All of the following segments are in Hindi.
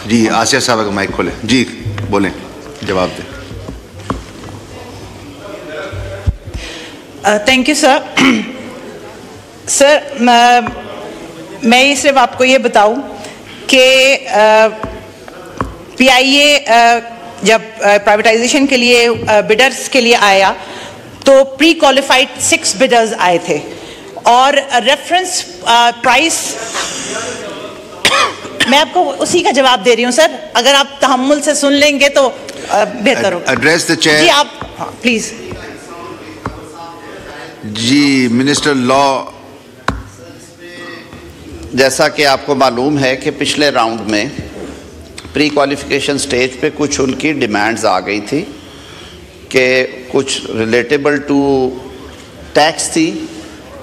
जी आसिया साहब का माइक खोलें। जी बोलें, जवाब दें। Thank you sir. सर मैं ये सिर्फ आपको ये बताऊं कि पीआईए जब प्राइवेटाइजेशन के लिए बिडर्स के लिए आया तो प्री क्वालिफाइड 6 बिडर्स आए थे और रेफरेंस प्राइस मैं आपको उसी का जवाब दे रही हूं सर, अगर आप तहम्मुल से सुन लेंगे तो बेहतर होगा। Address the chair. जी आप प्लीज। Ji minister law. जैसा कि आपको मालूम है कि पिछले राउंड में प्री क्वालिफिकेशन स्टेज पे कुछ उनकी डिमांड्स आ गई थी कि कुछ रिलेटेबल टू टैक्स थी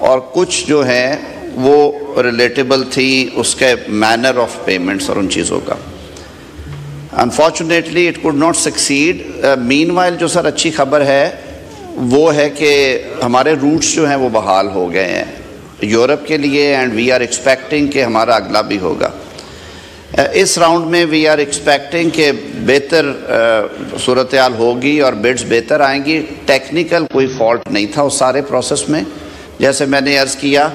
और कुछ जो है वो रिलेटेबल थी उसके मैनर ऑफ पेमेंट्स और उन चीज़ों का। Unfortunately it could not succeed. Meanwhile जो सर अच्छी खबर है वो है कि हमारे रूट्स जो हैं वो बहाल हो गए हैं यूरोप के लिए एंड वी आर एक्सपेक्टिंग कि हमारा अगला भी होगा। इस राउंड में वी आर एक्सपेक्टिंग कि बेहतर सूरत हाल होगी और बिड्स बेहतर आएंगी। टेक्निकल कोई फॉल्ट नहीं था उस सारे प्रोसेस में। जैसे मैंने अर्ज़ किया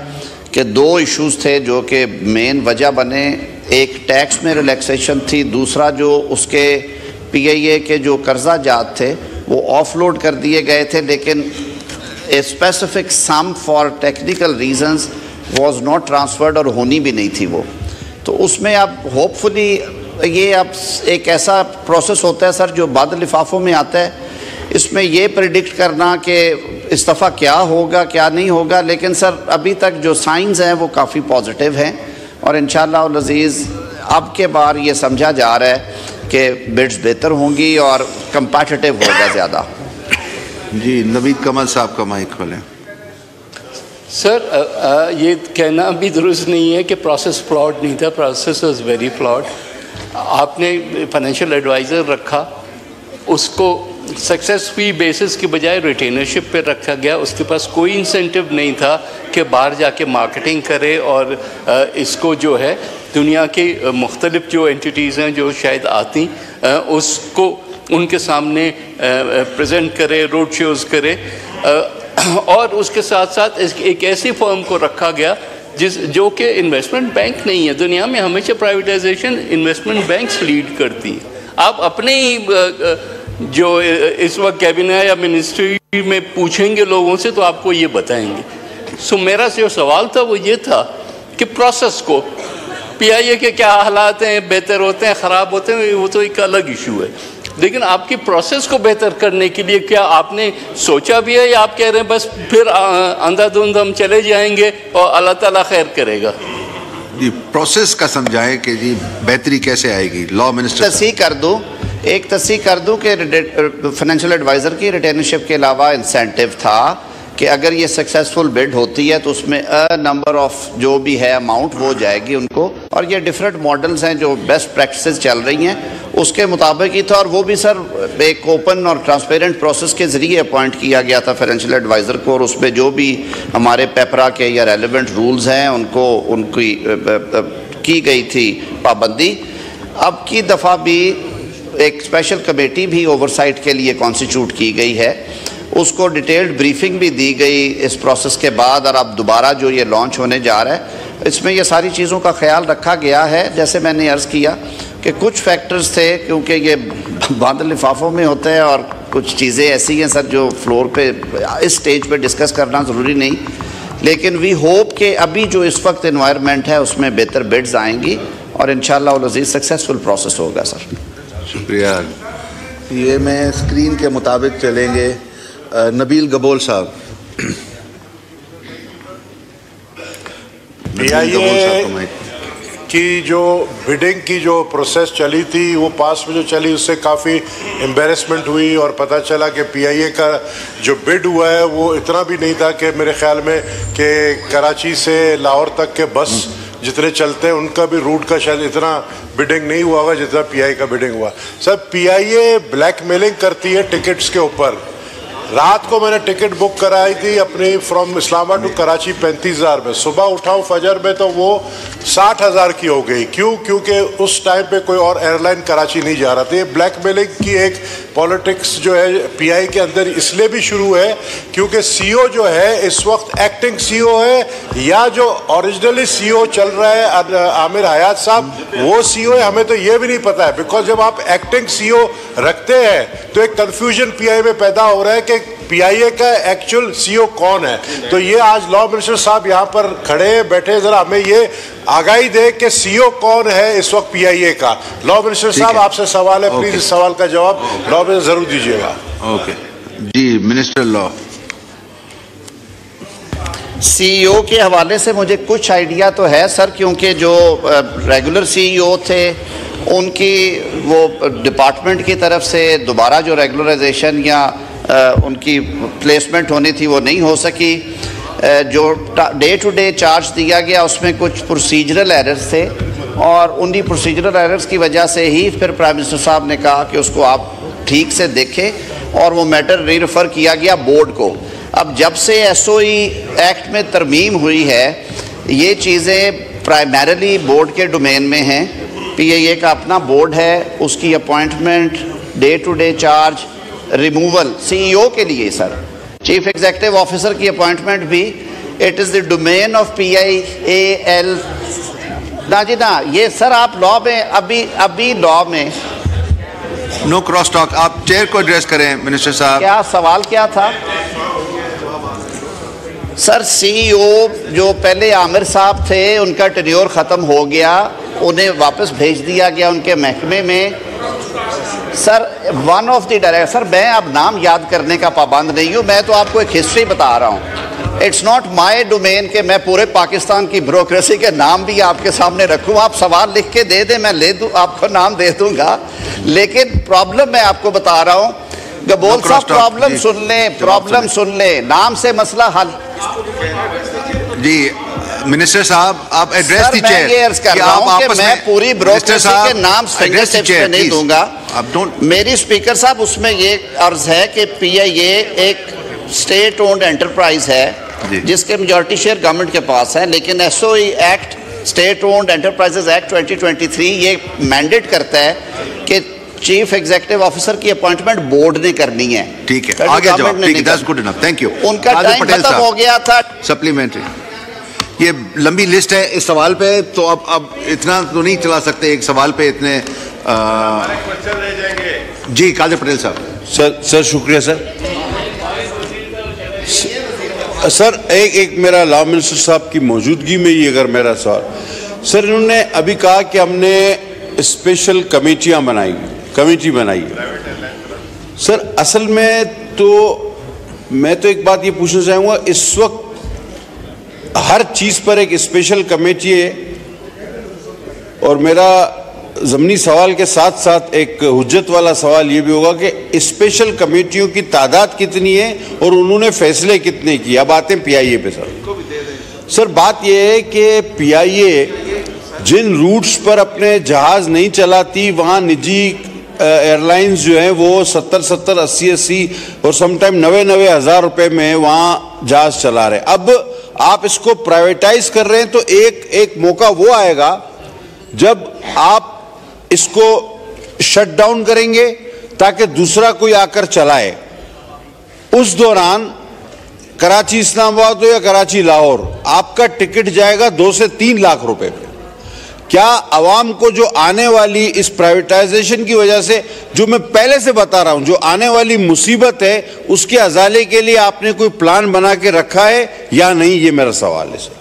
कि 2 इश्यूज़ थे जो कि मेन वजह बने, एक टैक्स में रिलैक्सेशन थी, दूसरा जो उसके पीआईए के जो कर्जा जात थे वो ऑफलोड कर दिए गए थे, लेकिन a specific sum for technical reasons was not transferred और होनी भी नहीं थी वो। तो उसमें अब होपफुली ये अब एक ऐसा प्रोसेस होता है सर जो बाद लिफाफों में आता है। इसमें ये प्रिडिक्ट करना कि इस दफ़ा क्या होगा क्या नहीं होगा, लेकिन सर अभी तक जो साइंस हैं वो काफ़ी पॉजिटिव हैं और इंशाअल्लाह अज़ीज़ अब के बार ये समझा जा रहा है कि बिड्स बेहतर होंगी और कंपेटिटिव होगा ज़्यादा। जी नवीद कमल साहब का माइक खोलें। सर ये कहना भी दुरुस्त नहीं है कि प्रोसेस फ्लॉड नहीं था, प्रोसेस वाज वेरी फ्लॉड। आपने फाइनेंशियल एडवाइज़र रखा, उसको सक्सेस फी बेसिस के बजाय रिटेनरशिप पे रखा गया। उसके पास कोई इंसेंटिव नहीं था कि बाहर जाके मार्केटिंग करे और इसको जो है दुनिया की मुख्तलिफ जो एंटिटीज़ हैं जो शायद आती उसको उनके सामने प्रेजेंट करे, रोड शोज़ करे। और उसके साथ साथ एक ऐसी फर्म को रखा गया जो कि इन्वेस्टमेंट बैंक नहीं है। दुनिया में हमेशा प्राइवेटाइजेशन इन्वेस्टमेंट बैंक्स लीड करती हैं। आप अपने ही जो इस वक्त कैबिनेट या मिनिस्ट्री में पूछेंगे लोगों से तो आपको ये बताएंगे। सो मेरा जो सवाल था वो ये था कि प्रोसेस को पीआईए के क्या हालात हैं, बेहतर होते हैं, ख़राब होते हैं, वो तो एक अलग इशू है, लेकिन आपकी प्रोसेस को बेहतर करने के लिए क्या आपने सोचा भी है या आप कह रहे हैं बस फिर अंधाधुंध हम चले जाएंगे और अल्लाह ताला खैर करेगा? जी प्रोसेस का समझाएं कि जी बेहतरी कैसे आएगी। लॉ मिनिस्टर तस्दीक कर दूँ, एक तस्दीक कर दूँ कि फाइनेंशियल एडवाइज़र की रिटेनरशिप के अलावा इंसेंटिव था कि अगर ये सक्सेसफुल बिड होती है तो उसमें नंबर ऑफ जो भी है अमाउंट वो जाएगी उनको, और ये डिफरेंट मॉडल्स हैं जो बेस्ट प्रैक्टिसेस चल रही हैं उसके मुताबिक ही था। और वो भी सर एक ओपन और ट्रांसपेरेंट प्रोसेस के ज़रिए अपॉइंट किया गया था फाइनेंशियल एडवाइज़र को, और उसमें जो भी हमारे पेपरा के या रेलिवेंट रूल्स हैं उनको उनकी की गई थी पाबंदी। अब की दफ़ा भी एक स्पेशल कमेटी भी ओवरसाइट के लिए कॉन्स्टिट्यूट की गई है, उसको डिटेल्ड ब्रीफिंग भी दी गई इस प्रोसेस के बाद, और अब दोबारा जो ये लॉन्च होने जा रहा है इसमें ये सारी चीज़ों का ख्याल रखा गया है। जैसे मैंने अर्ज़ किया कि कुछ फैक्टर्स थे, क्योंकि ये बंद लिफाफों में होता है और कुछ चीज़ें ऐसी हैं सर जो फ्लोर पे इस स्टेज पे डिस्कस करना ज़रूरी नहीं, लेकिन वी होप कि अभी जो इस वक्त एनवायरनमेंट है उसमें बेहतर बिड्स आएंगी और इंशाअल्लाह उल अज़ीज़ सक्सेसफुल प्रोसेस होगा सर। शुक्रिया। ये मैं स्क्रीन के मुताबिक चलेंगे। नबील गबोल साहब। पीआईए की जो बिडिंग की जो प्रोसेस चली थी वो पास में जो चली उससे काफ़ी एम्बेरसमेंट हुई और पता चला कि पीआईए का जो बिड हुआ है वो इतना भी नहीं था कि मेरे ख्याल में कि कराची से लाहौर तक के बस जितने चलते हैं उनका भी रूट का शायद इतना बिडिंग नहीं हुआ होगा जितना पीआईए का बिडिंग हुआ। सर पीआईए ब्लैकमेलिंग करती है टिकट्स के ऊपर। रात को मैंने टिकट बुक कराई थी अपनी फ्रॉम इस्लामाबाद टू कराची 35,000 में, सुबह उठाऊँ फजर में तो वो 60,000 की हो गई। क्यों? क्योंकि उस टाइम पे कोई और एयरलाइन कराची नहीं जा रहा था। ये ब्लैकमेलिंग की एक पॉलिटिक्स जो है पीआई के अंदर इसलिए भी शुरू है क्योंकि सीईओ जो है इस वक्त एक्टिंग सीईओ है, या जो ओरिजिनली सीईओ चल रहा है आमिर हयात साहब वो सीईओ है, हमें तो ये भी नहीं पता है। बिकॉज जब आप एक्टिंग सीईओ रखते हैं तो एक कंफ्यूजन पीआई में पैदा हो रहा है कि पीआईए का एक्चुअल सीईओ कौन है। तो ये आज लॉ मिनिस्टर साहब यहाँ पर खड़े बैठे, जरा हमें ये आगाही दे कि सीईओ कौन है इस वक्त पीआईए का। लॉ मिनिस्टर साहब आपसे सवाल है, प्लीज इस सवाल का जवाब लॉ मिनिस्टर जरूर दीजिएगा। ओके जी, मिनिस्टर लॉ। सीईओ के हवाले से मुझे कुछ आइडिया तो है सर, क्योंकि जो रेगुलर सीईओ थे उनकी वो डिपार्टमेंट की तरफ से दोबारा जो रेगुलराइजेशन या उनकी प्लेसमेंट होनी थी वो नहीं हो सकी। जो डे टू डे चार्ज दिया गया उसमें कुछ प्रोसीजरल एरर्स थे और उन्हीं प्रोसीजरल एरर्स की वजह से ही फिर प्राइम मिनिस्टर साहब ने कहा कि उसको आप ठीक से देखें और वो मैटर री-रेफर किया गया बोर्ड को। अब जब से एसओई एक्ट में तरमीम हुई है ये चीज़ें प्राइमरीली बोर्ड के डोमेन में हैं। पीआईए का अपना बोर्ड है, उसकी appointment, day to day charge, removal CEO के लिए सर, चीफ एग्जीक्यूटिव ऑफिसर की अपॉइंटमेंट भी it is the domain of PIAL। ना जी ना, ये सर आप लॉ में अभी लॉ में नो क्रॉस टॉक। आप चेयर को एड्रेस करें मिनिस्टर साहब। क्या सवाल क्या था सर? सीईओ जो पहले आमिर साहब थे उनका टेन्योर ख़त्म हो गया, उन्हें वापस भेज दिया गया उनके महकमे में। Sir one of the director, sir मैं अब नाम याद करने का पाबंद नहीं हूँ, मैं तो आपको एक हिस्ट्री बता रहा हूँ। इट्स नॉट माई डोमेन कि मैं पूरे पाकिस्तान की ब्यूरोक्रेसी के नाम भी आपके सामने रखूँ। आप सवाल लिख के दे दें, मैं ले दूँ, आपको नाम दे दूँगा। लेकिन प्रॉब्लम मैं आपको बता रहा हूँ, गबोल साहब प्रॉब्लम सुन लें, नाम से मसला हल। जी मिनिस्टर साहब आप एड्रेस दी चेयर। मैं ये अर्ज कर रहा हूं कि मैं पूरी ब्यूरोक्रेसी के नाम फिंगरटिप्स पे नहीं दूंगा। मेरी स्पीकर साहब उसमें ये अर्ज है कि पीआईए एक स्टेट ओन्ड एंटरप्राइज है जिसके मेजॉरिटी शेयर गवर्नमेंट के पास है, लेकिन SOE act, state owned enterprises act 2023 ये मैंडेट करता है कि चीफ एग्जीक्यूटिव ऑफिसर की अपॉइंटमेंट बोर्ड ने करनी है। ठीक है, आगे जवाब। ठीक है, that's good enough, thank you. उनका टाइम खत्म हो गया था। सप्लीमेंट्री, ये लंबी लिस्ट है इस सवाल पे, तो अब इतना तो नहीं चला सकते एक सवाल पे इतने। जी कादर पटेल साहब। सर शुक्रिया सर एक मेरा लॉ मिनिस्टर साहब की मौजूदगी में ही अगर मेरा सवाल, सर इन्होंने अभी कहा कि हमने स्पेशल कमेटी बनाई है। सर असल में तो मैं तो एक बात ये पूछना चाहूँगा, इस वक्त हर चीज़ पर एक स्पेशल कमेटी है और मेरा ज़मीनी सवाल के साथ साथ एक हुज्जत वाला सवाल ये भी होगा कि स्पेशल कमेटियों की तादाद कितनी है और उन्होंने फैसले कितने किए। अब आते हैं पीआईए पे सर बात यह है कि पीआईए जिन रूट्स पर अपने जहाज़ नहीं चलाती वहाँ निजी एयरलाइंस जो हैं वो 70-70, 80-80 और समटाइम 90-90 हज़ार रुपये में वहाँ जहाज़ चला रहे। अब आप इसको प्राइवेटाइज कर रहे हैं तो एक मौका वो आएगा जब आप इसको शट डाउन करेंगे ताकि दूसरा कोई आकर चलाए। उस दौरान कराची इस्लामाबाद हो या कराची लाहौर, आपका टिकट जाएगा 2 से 3 लाख रुपए पे। क्या आवाम को जो आने वाली इस प्राइवेटाइजेशन की वजह से, जो मैं पहले से बता रहा हूं, जो आने वाली मुसीबत है उसके अजाले के लिए आपने कोई प्लान बना के रखा है या नहीं, ये मेरा सवाल है सर।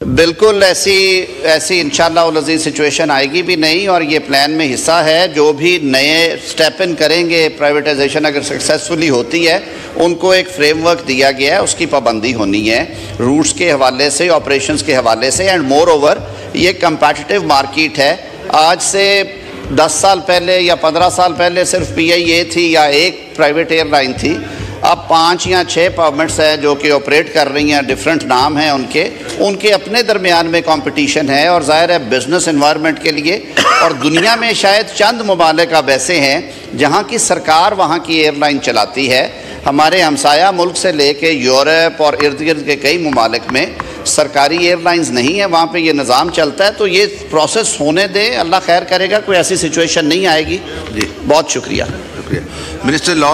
बिल्कुल ऐसी इंशाअल्लाह उल अज़ीज़ सिचुएशन आएगी भी नहीं और ये प्लान में हिस्सा है। जो भी नए स्टेप इन करेंगे, प्राइवेटाइजेशन अगर सक्सेसफुली होती है उनको एक फ्रेमवर्क दिया गया है, उसकी पाबंदी होनी है रूट्स के हवाले से, ऑपरेशंस के हवाले से। एंड मोर ओवर ये कंपेटिटिव मार्केट है। आज से 10 साल पहले या 15 साल पहले सिर्फ पीआईए थी या एक प्राइवेट एयरलाइन थी। अब 5 या 6 परमिट्स हैं जो कि ऑपरेट कर रही हैं, डिफरेंट नाम हैं उनके अपने दरमियान में कंपटीशन है और ज़ाहिर है बिज़नेस एनवायरनमेंट के लिए। और दुनिया में शायद चंद ममालिक अब ऐसे हैं जहाँ की सरकार वहाँ की एयरलाइन चलाती है। हमारे हमसाया मुल्क से लेके यूरोप और इर्द गिर्द के कई ममालिक में सरकारी एयरलाइंस नहीं है, वहाँ पे ये निज़ाम चलता है। तो ये प्रोसेस होने दें, अल्लाह खैर करेगा, कोई ऐसी सिचुएशन नहीं आएगी जी। बहुत शुक्रिया। मिनिस्टर लॉ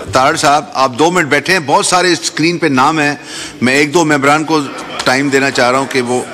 तारड़ साहब, आप 2 मिनट बैठे हैं, बहुत सारे स्क्रीन पे नाम हैं, मैं 1-2 मेंबरान को टाइम देना चाह रहा हूँ कि वो